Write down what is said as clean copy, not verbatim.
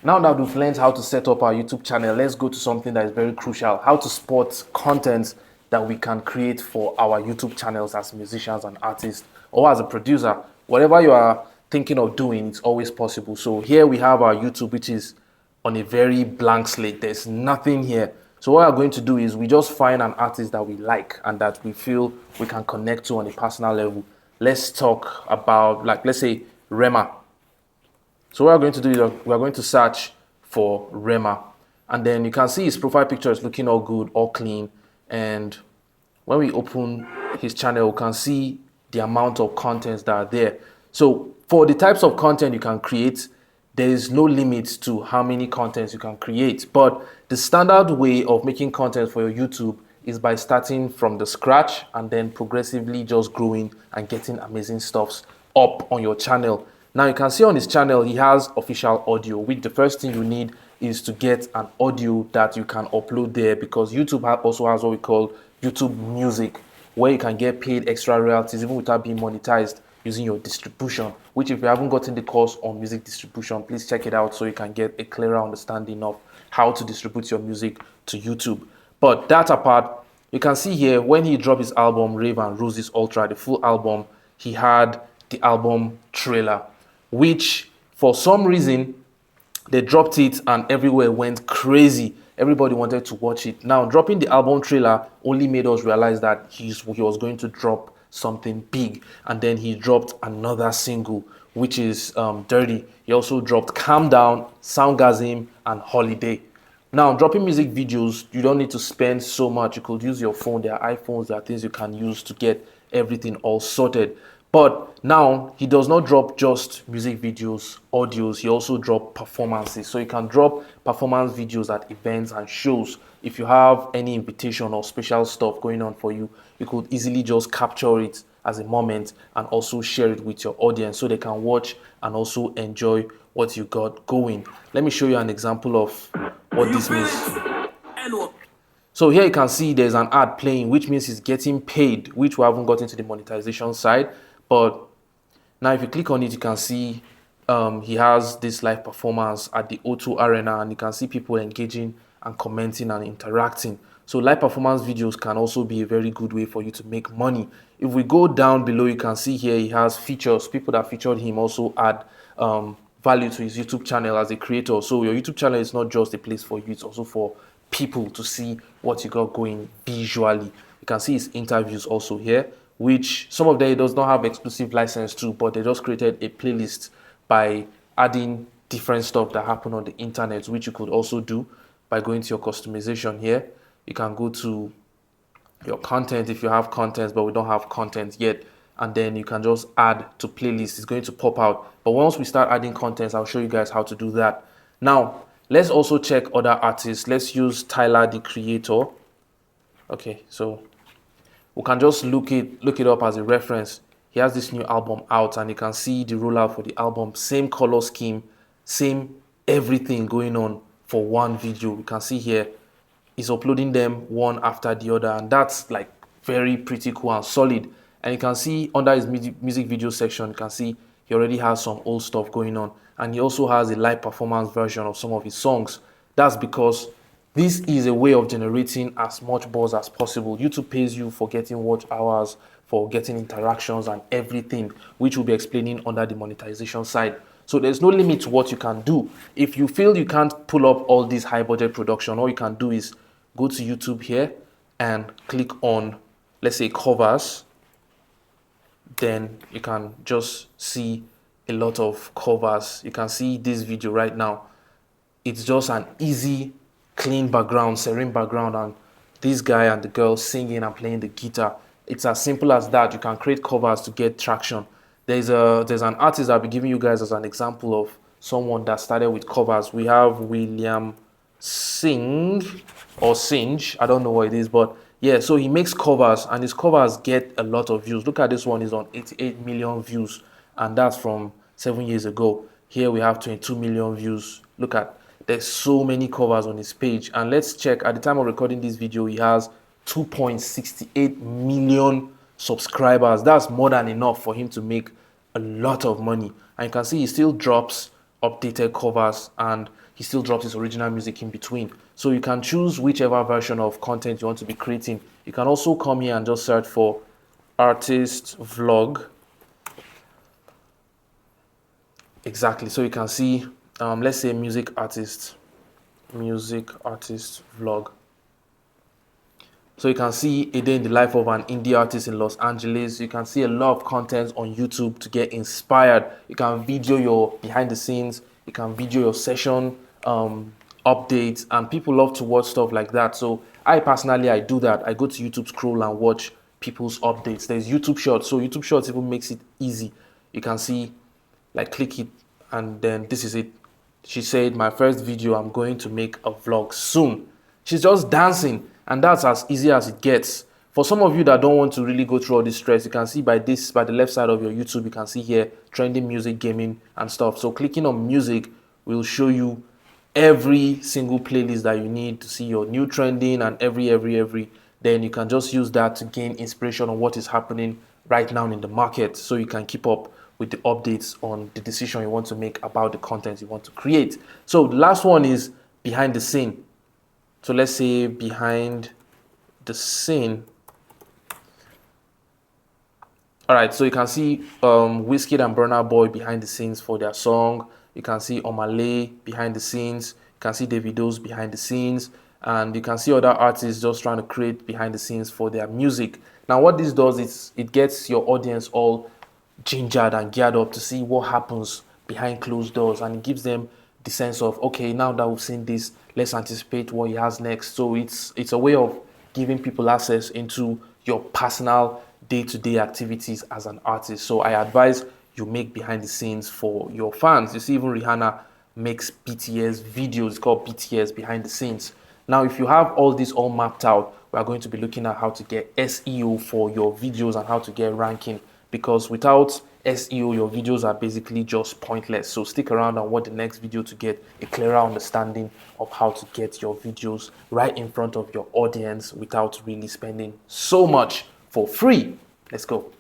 Now that we've learned how to set up our YouTube channel, let's go to something that is very crucial: how to spot content that we can create for our YouTube channels as musicians and artists, or as a producer. Whatever you are thinking of doing, it's always possible. So here we have our YouTube, which is on a very blank slate. There's nothing here. So what we're going to do is we just find an artist that we like and that we feel we can connect to on a personal level. Let's talk about, like, let's say Rema. So what we're going to do is we're going to search for Rema, and then you can see his profile picture is looking all good, all clean. And when we open his channel, we can see the amount of contents that are there. So for the types of content you can create, there is no limit to how many contents you can create. But the standard way of making content for your YouTube is by starting from the scratch and then progressively just growing and getting amazing stuffs up on your channel. Now you can see on his channel he has official audio, which the first thing you need is to get an audio that you can upload there, because YouTube also has what we call YouTube Music, where you can get paid extra royalties even without being monetized using your distribution, which, if you haven't gotten the course on music distribution, please check it out so you can get a clearer understanding of how to distribute your music to YouTube. But that apart, you can see here when he dropped his album Rave and Roses Ultra, the full album, he had the album trailer, which for some reason they dropped it and everywhere went crazy. Everybody wanted to watch it. Now, dropping the album trailer only made us realize that he was going to drop something big. And then he dropped another single, which is Dirty. He also dropped Calm Down, Soundgasm, and Holiday. Now, dropping music videos, you don't need to spend so much. You could use your phone. There are iPhones. There are things you can use to get everything all sorted. But now he does not drop just music videos, audios. He also drop performances. So you can drop performance videos at events and shows. If you have any invitation or special stuff going on for you, you could easily just capture it as a moment and also share it with your audience so they can watch and also enjoy what you got going. Let me show you an example of what this means. So here you can see there's an ad playing, which means he's getting paid, which we haven't gotten to the monetization side. But now if you click on it, you can see he has this live performance at the O2 Arena, and you can see people engaging and commenting and interacting. So live performance videos can also be a very good way for you to make money. If we go down below, you can see here he has features. People that featured him also add value to his YouTube channel as a creator. So your YouTube channel is not just a place for you, it's also for people to see what you got going visually. You can see his interviews also here, which some of them he does not have exclusive license to, but they just created a playlist by adding different stuff that happen on the internet, which you could also do by going to your customization here. You can go to your content if you have content, but we don't have content yet, and then you can just add to playlist. It's going to pop out. But once we start adding contents, I'll show you guys how to do that. Now let's also check other artists. Let's use Tyler the Creator. Okay, so we can just look it up as a reference. He has this new album out, and you can see the rollout for the album. Same color scheme, same everything going on for one video. You can see here he's uploading them one after the other, and that's like very pretty cool and solid. And you can see under his music video section, you can see he already has some old stuff going on, and he also has a live performance version of some of his songs. That's because this is a way of generating as much buzz as possible. YouTube pays you for getting watch hours, for getting interactions and everything, which we'll be explaining under the monetization side. So there's no limit to what you can do. If you feel you can't pull up all this high budget production, all you can do is go to YouTube here and click on, let's say, covers. Then you can just see a lot of covers. You can see this video right now. It's just an easy, clean background, serene background, and this guy and the girl singing and playing the guitar. It's as simple as that. You can create covers to get traction. There's an artist I'll be giving you guys as an example of someone that started with covers. We have William Singh or Singe, I don't know what it is, but yeah, so he makes covers and his covers get a lot of views. Look at this one, is on 88 million views, and that's from 7 years ago. Here we have 22 million views. Look at, there's so many covers on his page. And let's check, at the time of recording this video, he has 2.68 million subscribers. That's more than enough for him to make a lot of money. And you can see he still drops updated covers, and he still drops his original music in between. So you can choose whichever version of content you want to be creating. You can also come here and just search for artist vlog. Exactly. So you can see, let's say music artist vlog. So you can see a day in the life of an indie artist in Los Angeles. You can see a lot of content on YouTube to get inspired. You can video your behind the scenes. You can video your session updates, and people love to watch stuff like that. So I personally, I do that. I go to YouTube, scroll and watch people's updates. There's YouTube Shorts. So YouTube Shorts even makes it easy. You can see, like, click it, and then this is it. She said, my first video, I'm going to make a vlog soon. She's just dancing, and that's as easy as it gets. For some of you that don't want to really go through all this stress, you can see by the left side of your YouTube, you can see here trending music, gaming and stuff. So clicking on music will show you every single playlist that you need to see your new trending, and every. Then you can just use that to gain inspiration on what is happening right now in the market, so you can keep up with the updates on the decision you want to make about the content you want to create. So the last one is behind the scene. So let's say behind the scene. All right, so you can see Wizkid and Burna Boy behind the scenes for their song. You can see Omale behind the scenes. You can see Davido's behind the scenes. And you can see other artists just trying to create behind the scenes for their music. Now, what this does is it gets your audience all gingered and geared up to see what happens behind closed doors, and it gives them the sense of, okay, now that we've seen this, let's anticipate what he has next. So it's a way of giving people access into your personal day-to-day activities as an artist. So I advise you make behind the scenes for your fans. You see, even Rihanna makes BTS videos. It's called BTS behind the scenes. Now, if you have all this all mapped out, we are going to be looking at how to get SEO for your videos and how to get ranking, because without SEO, your videos are basically just pointless. So stick around and watch the next video to get a clearer understanding of how to get your videos right in front of your audience without really spending so much for free. Let's go.